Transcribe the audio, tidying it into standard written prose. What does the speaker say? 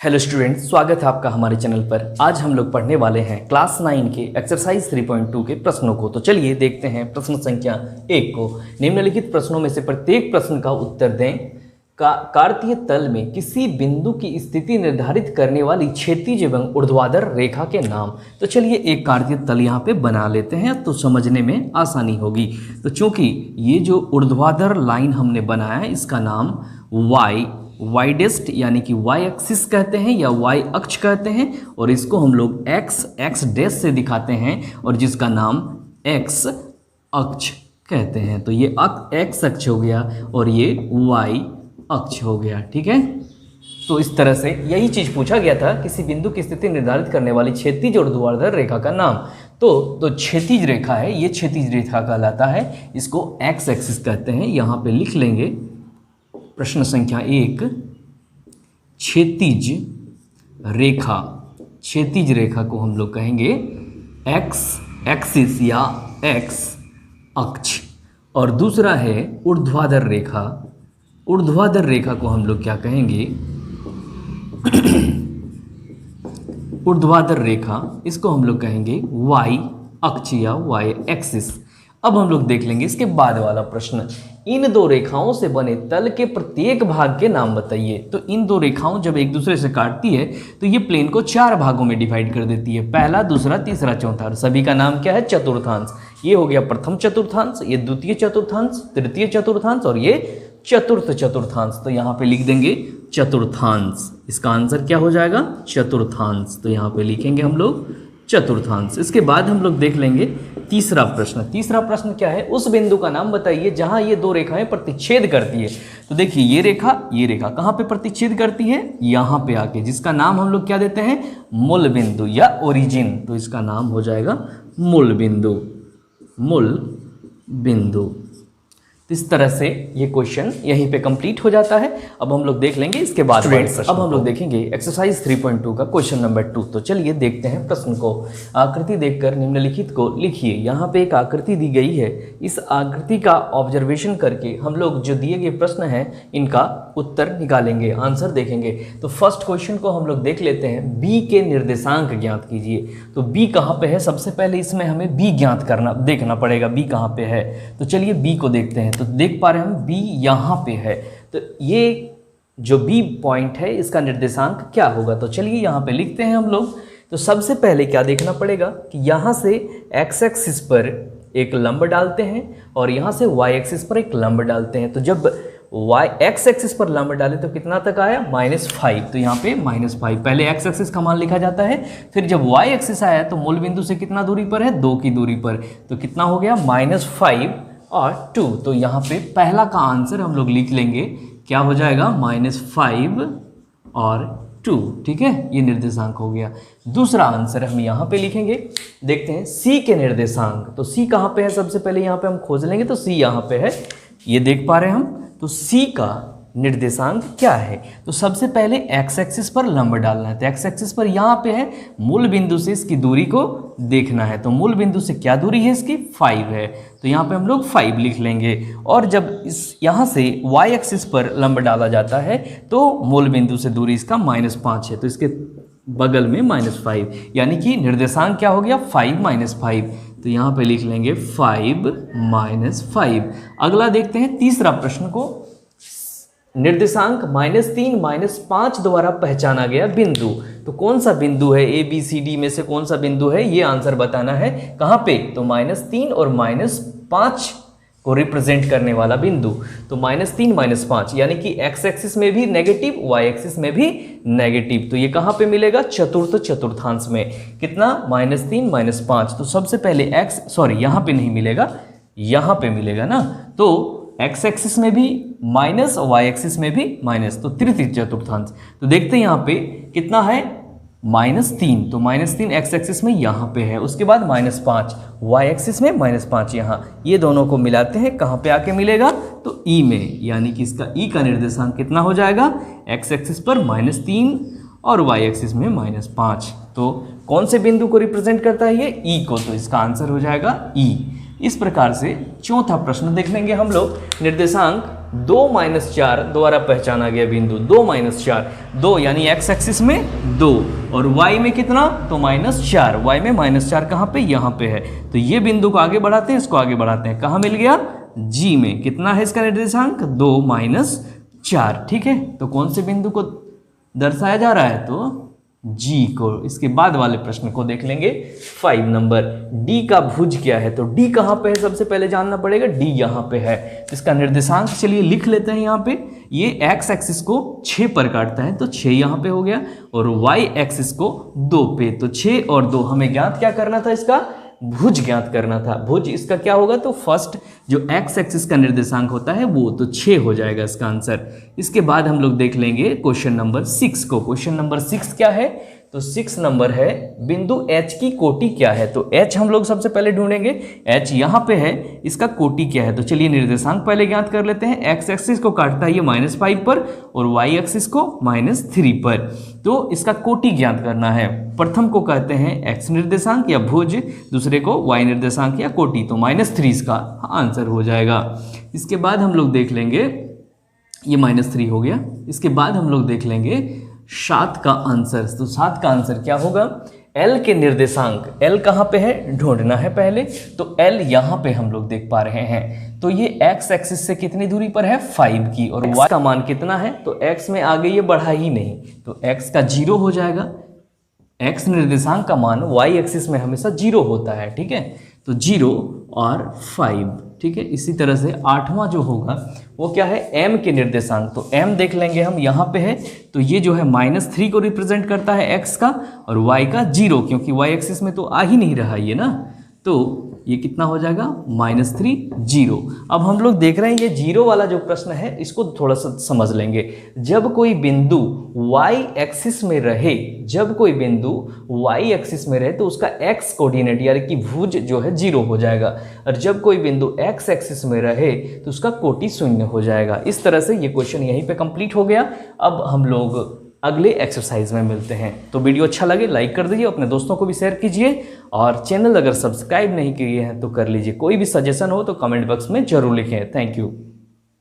Hello student, स्वागत है आपका हमारे चैनल पर। आज हम लोग पढ़ने वाले हैं क्लास 9 के एक्सरसाइज 3.2 के प्रश्नों को। तो चलिए देखते हैं प्रश्न संख्या 1 को। निम्नलिखित प्रश्नों में से प्रत्येक प्रश्न का उत्तर दें। कार्तीय तल में किसी बिंदु की स्थिति निर्धारित करने वाली क्षैतिज एवं ऊर्ध्वाधर रेखा के नाम। तो चलिए एक कार्तीय तल यहाँ पे बना लेते हैं तो समझने में आसानी होगी। तो चूंकि ये जो ऊर्ध्वाधर लाइन हमने बनाया है इसका नाम वाई डेस्ट यानी कि वाई एक्सिस कहते हैं या वाई अक्ष कहते हैं, और इसको हम लोग एक्स डैश से दिखाते हैं और जिसका नाम एक्स अक्ष कहते हैं। तो ये एक्स अक्ष हो गया और ये वाई अक्ष हो गया। ठीक है, तो इस तरह से यही चीज पूछा गया था, किसी बिंदु की स्थिति निर्धारित करने वाली क्षैतिज और ऊर्ध्वाधर रेखा का नाम। तो क्षैतिज रेखा है, ये क्षैतिज रेखा कहलाता है, इसको एक्स एक्सिस कहते हैं। यहाँ पे लिख लेंगे प्रश्न संख्या 1, क्षैतिज रेखा को हम लोग कहेंगे एक्स एक्सिस या एक्स अक्ष। और दूसरा है ऊर्ध्वाधर रेखा को हम लोग क्या कहेंगे ऊर्ध्वाधर रेखा, इसको हम लोग कहेंगे वाई अक्ष या वाई एक्सिस। अब हम लोग देख लेंगे इसके बाद वाला प्रश्न, इन दो रेखाओं से बने तल के प्रत्येक भाग के नाम बताइए। तो इन दो रेखाओं जब एक दूसरे से काटती है तो ये प्लेन को 4 भागों में डिवाइड कर देती है, पहला, दूसरा, तीसरा, चौथा। और सभी का नाम क्या है? चतुर्थांश। ये हो गया प्रथम चतुर्थांश, ये द्वितीय चतुर्थांश, तृतीय चतुर्थांश और ये चतुर्थ चतुर्थांश। तो यहाँ पे लिख देंगे चतुर्थांश। इसका आंसर क्या हो जाएगा? चतुर्थांश। तो यहाँ पे लिखेंगे हम लोग चतुर्थांश। इसके बाद हम लोग देख लेंगे तीसरा प्रश्न क्या है? उस बिंदु का नाम बताइए जहां ये दो रेखाएं प्रतिच्छेद करती है। तो देखिए ये रेखा कहां पे प्रतिच्छेद करती है? यहां पे आके, जिसका नाम हम लोग क्या देते हैं? मूल बिंदु या ओरिजिन। तो इसका नाम हो जाएगा मूल बिंदु। तो इस तरह से ये क्वेश्चन यहीं पे कंप्लीट हो जाता है। अब हम लोग देख लेंगे इसके बाद अब हम लोग देखेंगे एक्सरसाइज 3.2 का क्वेश्चन नंबर 2। तो चलिए देखते हैं प्रश्न को। आकृति देखकर निम्नलिखित को लिखिए। यहाँ पे एक आकृति दी गई है, इस आकृति का ऑब्जर्वेशन करके हम लोग जो दिए गए प्रश्न हैं इनका उत्तर निकालेंगे, आंसर देखेंगे। तो फर्स्ट क्वेश्चन को हम लोग देख लेते हैं, बी के निर्देशांक ज्ञात कीजिए। तो बी कहाँ पे है? सबसे पहले इसमें हमें बी ज्ञात देखना पड़ेगा, बी कहाँ पे है। तो चलिए बी को देखते हैं। तो देख पा रहे हैं हम बी यहाँ पे है। तो ये जो बी पॉइंट है इसका निर्देशांक क्या होगा? तो चलिए यहाँ पे लिखते हैं हम लोग। तो सबसे पहले क्या देखना पड़ेगा कि यहाँ से एक्स एक्सिस पर एक लंब डालते हैं और यहाँ से वाई एक्सिस पर एक लंब डालते हैं। तो जब एक्स एक्सिस पर लंब डाले तो कितना तक आया? -5। तो यहाँ पे -5 पहले एक्स एक्सिस का मान लिखा जाता है, फिर जब वाई एक्सिस आया तो मूल बिंदु से कितना दूरी पर है? 2 की दूरी पर। तो कितना हो गया? -5 और 2। तो यहाँ पे पहला का आंसर हम लोग लिख लेंगे, क्या हो जाएगा? -5 और 2। ठीक है, ये निर्देशांक हो गया। दूसरा आंसर हम यहाँ पे लिखेंगे, देखते हैं सी के निर्देशांक। तो सी कहाँ पे है? सबसे पहले यहाँ पे हम खोज लेंगे। तो सी यहाँ पे है, ये देख पा रहे हैं हम। तो सी का निर्देशांक क्या है? तो सबसे पहले एक्स एक्सिस पर लंब डालना है। तो एक्स एक्सिस पर यहाँ पे है, मूल बिंदु से इसकी दूरी को देखना है। तो मूल बिंदु से क्या दूरी है इसकी? 5 है। तो यहाँ पे हम लोग 5 लिख लेंगे। और जब यहाँ से वाई एक्सिस पर लंब डाला जाता है तो मूल बिंदु से दूरी इसका -5 है। तो इसके बगल में -5, यानी कि निर्देशांक क्या हो गया? 5 - 5। तो यहाँ पे लिख लेंगे 5 - 5। अगला देखते हैं तीसरा प्रश्न को। निर्देशांक -3 - 5 द्वारा पहचाना गया बिंदु। तो कौन सा बिंदु है? ए बी सी डी में से कौन सा बिंदु है? ये आंसर बताना है। कहाँ पे? तो -3 और -5 को रिप्रेजेंट करने वाला बिंदु। तो -3 - 5 यानी कि एक्स एक्सिस में भी नेगेटिव, वाई एक्सिस में भी नेगेटिव। तो ये कहाँ पे मिलेगा? चतुर्थ चतुर्थांश में। कितना? -3 - 5। तो सबसे पहले यहाँ पे नहीं मिलेगा, यहाँ पे मिलेगा ना। तो एक्स एक्सिस में भी माइनस और वाई एक्सिस में भी माइनस, तो तृतीय चतुर्थांश। तो देखते हैं यहाँ पे कितना है? -3। तो -3 एक्स एक्सिस में यहाँ पे है, उसके बाद -5 वाई एक्सिस में -5 यहाँ। ये दोनों को मिलाते हैं, कहाँ पे आके मिलेगा? तो ई में, यानी कि इसका ई का निर्देशांक कितना हो जाएगा? एक्स एक्सिस पर -3 और वाई एक्सिस में -5। तो कौन से बिंदु को रिप्रेजेंट करता है ये? ई को। तो इसका आंसर हो जाएगा ई। इस प्रकार से चौथा प्रश्न देख लेंगे हम लोग। निर्देशांक 2 माइनस 4 द्वारा पहचाना गया बिंदु। 2 माइनस 4, 2 यानी एक्स एक्सिस में 2 और वाई में कितना, तो -4। वाई में -4 कहाँ पे, यहाँ पे है। तो ये बिंदु को आगे बढ़ाते हैं, इसको आगे बढ़ाते हैं, कहाँ मिल गया, जी में। कितना है इसका निर्देशांक, 2 माइनस 4। ठीक है, तो कौन से बिंदु को दर्शाया जा रहा है, तो जी को। इसके बाद वाले प्रश्न को देख लेंगे 5 नंबर। डी का भुज क्या है, तो डी कहाँ पे है, सबसे पहले जानना पड़ेगा। डी यहाँ पे है, इसका निर्देशांक चलिए लिख लेते हैं यहाँ पे। ये एक्स एक्सिस को 6 पर काटता है, तो 6 यहाँ पे हो गया, और वाई एक्सिस को 2 पे, तो 6 और 2। हमें ज्ञात क्या करना था, इसका भुज ज्ञात करना था। भुज इसका क्या होगा, तो फर्स्ट जो एक्स एक्सिस का निर्देशांक होता है वो, तो 6 हो जाएगा इसका आंसर। इसके बाद हम लोग देख लेंगे क्वेश्चन नंबर 6 को। क्वेश्चन नंबर 6 क्या है, तो 6 नंबर है बिंदु H की कोटि क्या है। तो H हम लोग सबसे पहले ढूंढेंगे, H यहाँ पे है, इसका कोटि क्या है। तो चलिए निर्देशांक पहले ज्ञात कर लेते हैं। एक्स एक्सिस को काटता है ये -5 पर और वाई एक्सिस को -3 पर, तो इसका कोटि ज्ञात करना है। प्रथम को कहते हैं एक्स निर्देशांक या भुज, दूसरे को वाई निर्देशांक या कोटि, तो -3 इसका आंसर हो जाएगा। इसके बाद हम लोग देख लेंगे, ये -3 हो गया। इसके बाद हम लोग देख लेंगे 7 का आंसर। तो 7 का आंसर क्या होगा, L के निर्देशांक, L कहाँ पे है ढूंढना है पहले। तो L यहाँ पे हम लोग देख पा रहे हैं, तो ये x एक्सिस से कितनी दूरी पर है, 5 की, और y का मान कितना है, तो x में आगे ये बढ़ा ही नहीं, तो x का 0 हो जाएगा। x निर्देशांक का मान y एक्सिस में हमेशा 0 होता है, ठीक है, तो 0 और 5, ठीक है। इसी तरह से 8वां जो होगा वो क्या है, m के निर्देशांक। तो m देख लेंगे हम, यहाँ पे है, तो ये जो है -3 को रिप्रेजेंट करता है x का, और y का 0, क्योंकि y एक्सिस में तो आ ही नहीं रहा ये ना, तो ये कितना हो जाएगा, -3 0। अब हम लोग देख रहे हैं ये 0 वाला जो प्रश्न है, इसको थोड़ा सा समझ लेंगे। जब कोई बिंदु y एक्सिस में रहे, जब कोई बिंदु y एक्सिस में रहे, तो उसका x कोऑर्डिनेट यानी कि भुज जो है 0 हो जाएगा, और जब कोई बिंदु x एक्सिस में रहे तो उसका कोटि 0 हो जाएगा। इस तरह से ये क्वेश्चन यहीं पे कंप्लीट हो गया। अब हम लोग अगले एक्सरसाइज में मिलते हैं। तो वीडियो अच्छा लगे लाइक कर दीजिए, अपने दोस्तों को भी शेयर कीजिए, और चैनल अगर सब्सक्राइब नहीं किए हैं तो कर लीजिए। कोई भी सजेशन हो तो कमेंट बॉक्स में जरूर लिखें। Thank you.